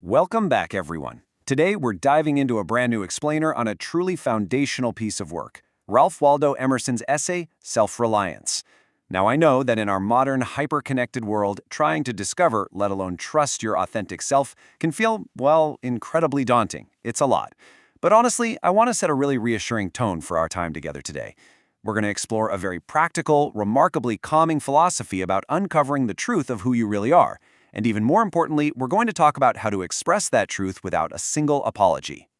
Welcome back, everyone. Today, we're diving into a brand new explainer on a truly foundational piece of work, Ralph Waldo Emerson's essay, Self-Reliance. Now, I know that in our modern, hyper-connected world, trying to discover, let alone trust your authentic self, can feel, well, incredibly daunting. It's a lot. But honestly, I want to set a really reassuring tone for our time together today. We're going to explore a very practical, remarkably calming philosophy about uncovering the truth of who you really are. And even more importantly, we're going to talk about how to express that truth without a single apology.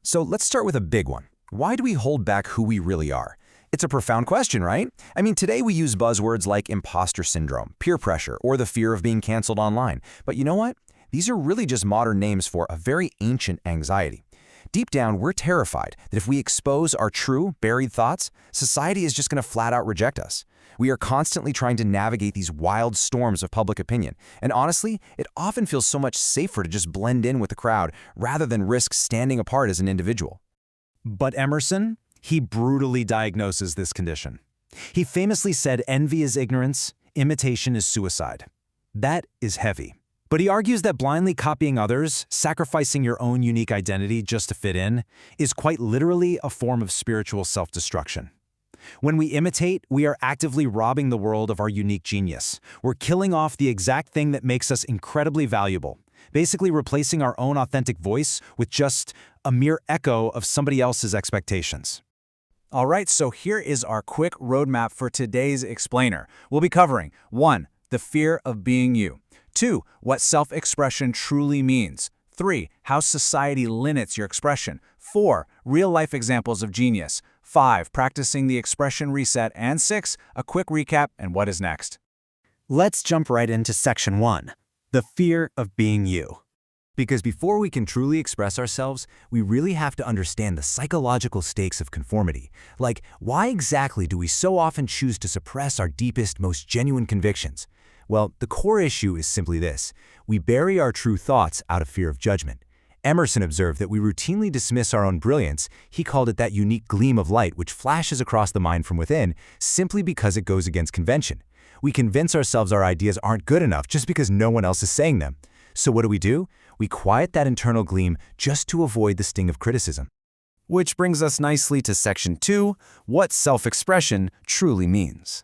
So let's start with a big one. Why do we hold back who we really are? It's a profound question, right? I mean, today we use buzzwords like imposter syndrome, peer pressure, or the fear of being canceled online. But you know what? These are really just modern names for a very ancient anxiety. Deep down, we're terrified that if we expose our true, buried thoughts, society is just going to flat out reject us. We are constantly trying to navigate these wild storms of public opinion. And honestly, it often feels so much safer to just blend in with the crowd rather than risk standing apart as an individual. But Emerson, he brutally diagnoses this condition. He famously said, "Envy is ignorance, imitation is suicide." That is heavy. But he argues that blindly copying others, sacrificing your own unique identity just to fit in, is quite literally a form of spiritual self-destruction. When we imitate, we are actively robbing the world of our unique genius. We're killing off the exact thing that makes us incredibly valuable, basically replacing our own authentic voice with just a mere echo of somebody else's expectations. All right, so here is our quick roadmap for today's explainer. We'll be covering 1. The fear of being you. 2. What self-expression truly means. 3. How society limits your expression. 4. Real-life examples of genius. 5. Practicing the expression reset. And 6. A quick recap and what is next. Let's jump right into Section 1, the fear of being you. Because before we can truly express ourselves, we really have to understand the psychological stakes of conformity. Like, why exactly do we so often choose to suppress our deepest, most genuine convictions? Well, the core issue is simply this. We bury our true thoughts out of fear of judgment. Emerson observed that we routinely dismiss our own brilliance. He called it that unique gleam of light which flashes across the mind from within simply because it goes against convention. We convince ourselves our ideas aren't good enough just because no one else is saying them. So what do? We quiet that internal gleam just to avoid the sting of criticism. Which brings us nicely to Section 2, what self-expression truly means.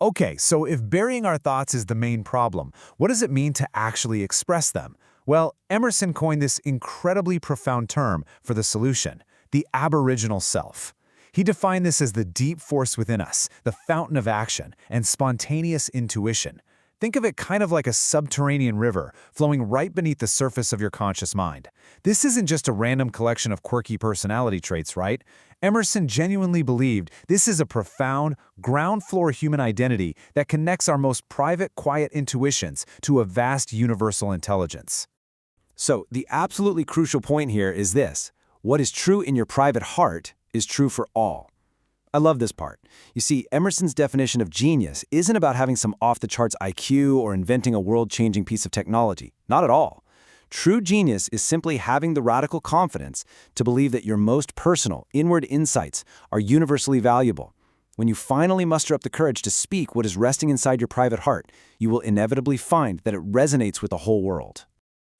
Okay, so if burying our thoughts is the main problem, what does it mean to actually express them? Well, Emerson coined this incredibly profound term for the solution, the aboriginal self. He defined this as the deep force within us, the fountain of action, and spontaneous intuition. Think of it kind of like a subterranean river flowing right beneath the surface of your conscious mind. This isn't just a random collection of quirky personality traits, right? Emerson genuinely believed this is a profound, ground-floor human identity that connects our most private, quiet intuitions to a vast universal intelligence. So, the absolutely crucial point here is this. What is true in your private heart is true for all. I love this part. You see, Emerson's definition of genius isn't about having some off-the-charts IQ or inventing a world-changing piece of technology. Not at all. True genius is simply having the radical confidence to believe that your most personal, inward insights are universally valuable. When you finally muster up the courage to speak what is resting inside your private heart, you will inevitably find that it resonates with the whole world.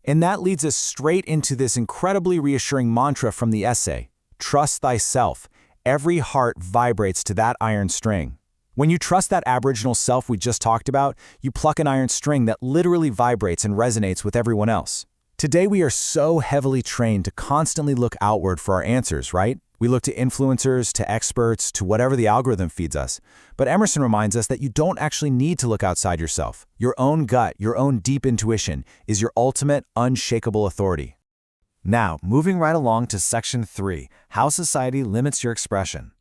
And that leads us straight into this incredibly reassuring mantra from the essay, trust thyself. Every heart vibrates to that iron string. When you trust that aboriginal self we just talked about, you pluck an iron string that literally vibrates and resonates with everyone else. Today we are so heavily trained to constantly look outward for our answers, right? We look to influencers, to experts, to whatever the algorithm feeds us. But Emerson reminds us that you don't actually need to look outside yourself. Your own gut, your own deep intuition is your ultimate, unshakable authority. Now, moving right along to Section 3, how society limits your expression.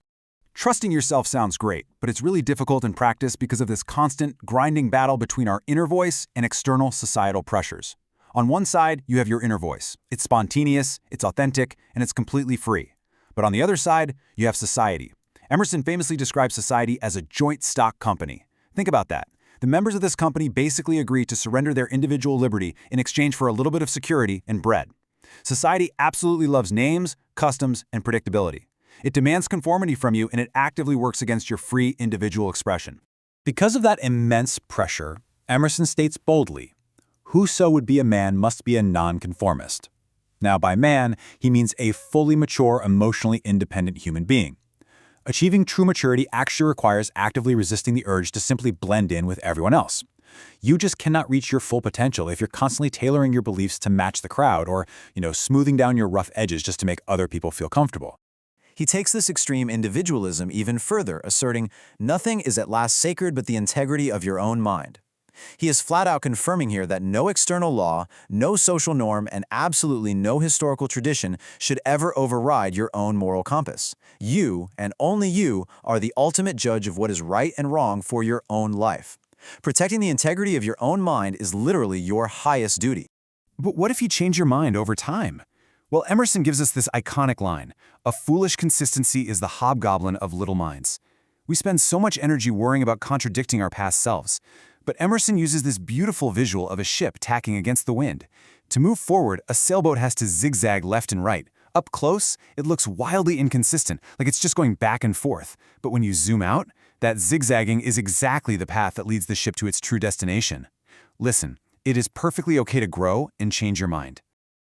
Trusting yourself sounds great, but it's really difficult in practice because of this constant, grinding battle between our inner voice and external societal pressures. On one side, you have your inner voice. It's spontaneous, it's authentic, and it's completely free. But on the other side, you have society. Emerson famously describes society as a joint stock company. Think about that. The members of this company basically agree to surrender their individual liberty in exchange for a little bit of security and bread. Society absolutely loves names, customs, and predictability. It demands conformity from you, and it actively works against your free individual expression. Because of that immense pressure, Emerson states boldly, whoso would be a man must be a nonconformist. Now, by man, he means a fully mature, emotionally independent human being. Achieving true maturity actually requires actively resisting the urge to simply blend in with everyone else. You just cannot reach your full potential if you're constantly tailoring your beliefs to match the crowd or, smoothing down your rough edges just to make other people feel comfortable. He takes this extreme individualism even further, asserting, "Nothing is at last sacred but the integrity of your own mind." He is flat out confirming here that no external law, no social norm, and absolutely no historical tradition should ever override your own moral compass. You, and only you, are the ultimate judge of what is right and wrong for your own life. Protecting the integrity of your own mind is literally your highest duty. But what if you change your mind over time? Well, Emerson gives us this iconic line, "A foolish consistency is the hobgoblin of little minds." We spend so much energy worrying about contradicting our past selves. But Emerson uses this beautiful visual of a ship tacking against the wind. To move forward, a sailboat has to zigzag left and right. Up close, it looks wildly inconsistent, like it's just going back and forth. But when you zoom out, that zigzagging is exactly the path that leads the ship to its true destination. Listen, it is perfectly okay to grow and change your mind.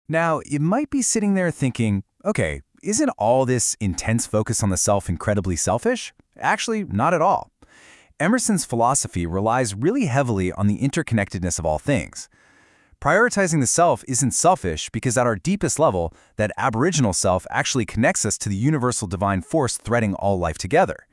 Now, you might be sitting there thinking, okay, isn't all this intense focus on the self incredibly selfish? Actually, not at all. Emerson's philosophy relies really heavily on the interconnectedness of all things. Prioritizing the self isn't selfish because at our deepest level, that aboriginal self actually connects us to the universal divine force threading all life together.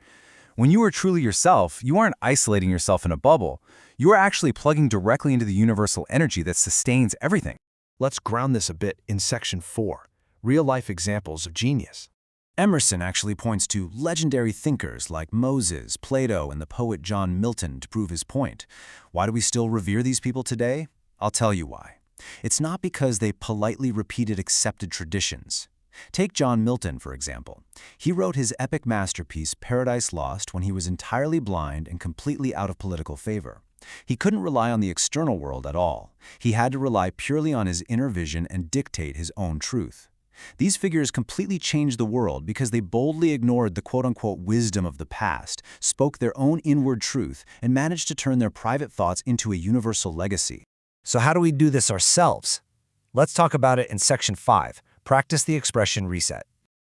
When you are truly yourself, you aren't isolating yourself in a bubble. You are actually plugging directly into the universal energy that sustains everything. Let's ground this a bit in Section 4, Real-Life Examples of Genius. Emerson actually points to legendary thinkers like Moses, Plato, and the poet John Milton to prove his point. Why do we still revere these people today? I'll tell you why. It's not because they politely repeated accepted traditions. Take John Milton, for example. He wrote his epic masterpiece Paradise Lost when he was entirely blind and completely out of political favor. He couldn't rely on the external world at all. He had to rely purely on his inner vision and dictate his own truth. These figures completely changed the world because they boldly ignored the quote-unquote wisdom of the past, spoke their own inward truth, and managed to turn their private thoughts into a universal legacy. So how do we do this ourselves? Let's talk about it in Section 5, Practice the Expression Reset.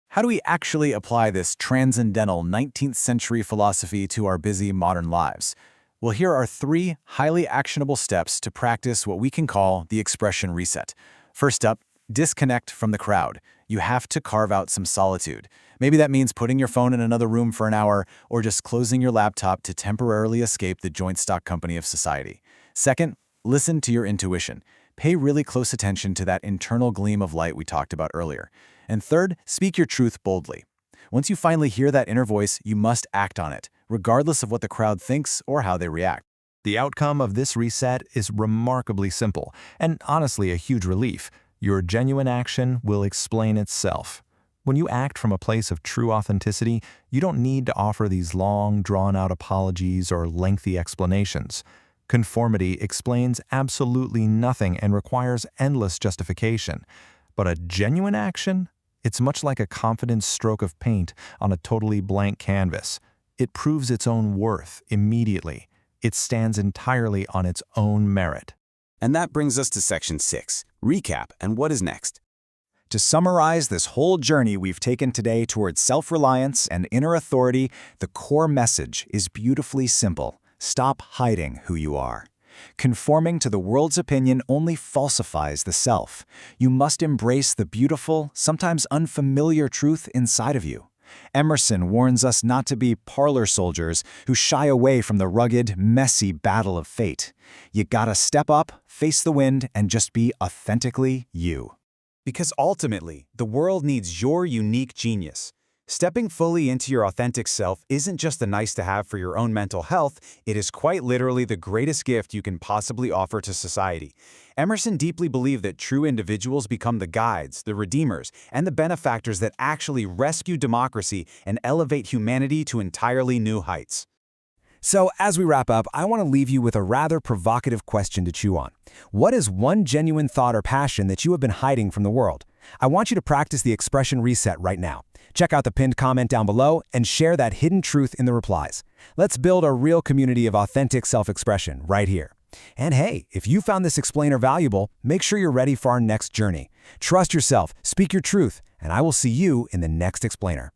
How do we actually apply this transcendental 19th century philosophy to our busy modern lives? Well, here are 3 highly actionable steps to practice what we can call the expression reset. First up, disconnect from the crowd. You have to carve out some solitude. Maybe that means putting your phone in another room for an hour or just closing your laptop to temporarily escape the joint stock company of society. Second, listen to your intuition. Pay really close attention to that internal gleam of light we talked about earlier. And third, speak your truth boldly. Once you finally hear that inner voice, you must act on it, regardless of what the crowd thinks or how they react. The outcome of this reset is remarkably simple, and honestly a huge relief. Your genuine action will explain itself. When you act from a place of true authenticity, you don't need to offer these long, drawn-out apologies or lengthy explanations. Conformity explains absolutely nothing and requires endless justification. But a genuine action? It's much like a confident stroke of paint on a totally blank canvas. It proves its own worth immediately. It stands entirely on its own merit. And that brings us to Section 6, Recap and what is next. To summarize this whole journey we've taken today towards self-reliance and inner authority, the core message is beautifully simple. Stop hiding who you are. Conforming to the world's opinion only falsifies the self. You must embrace the beautiful, sometimes unfamiliar truth inside of you. Emerson warns us not to be parlor soldiers who shy away from the rugged, messy battle of fate. You gotta step up, face the wind, and just be authentically you. Because ultimately, the world needs your unique genius. Stepping fully into your authentic self isn't just a nice-to-have for your own mental health, it is quite literally the greatest gift you can possibly offer to society. Emerson deeply believed that true individuals become the guides, the redeemers, and the benefactors that actually rescue democracy and elevate humanity to entirely new heights. So, as we wrap up, I want to leave you with a rather provocative question to chew on. What is one genuine thought or passion that you have been hiding from the world? I want you to practice the expression reset right now. Check out the pinned comment down below and share that hidden truth in the replies. Let's build a real community of authentic self-expression right here. And hey, if you found this explainer valuable, make sure you're ready for our next journey. Trust yourself, speak your truth, and I will see you in the next explainer.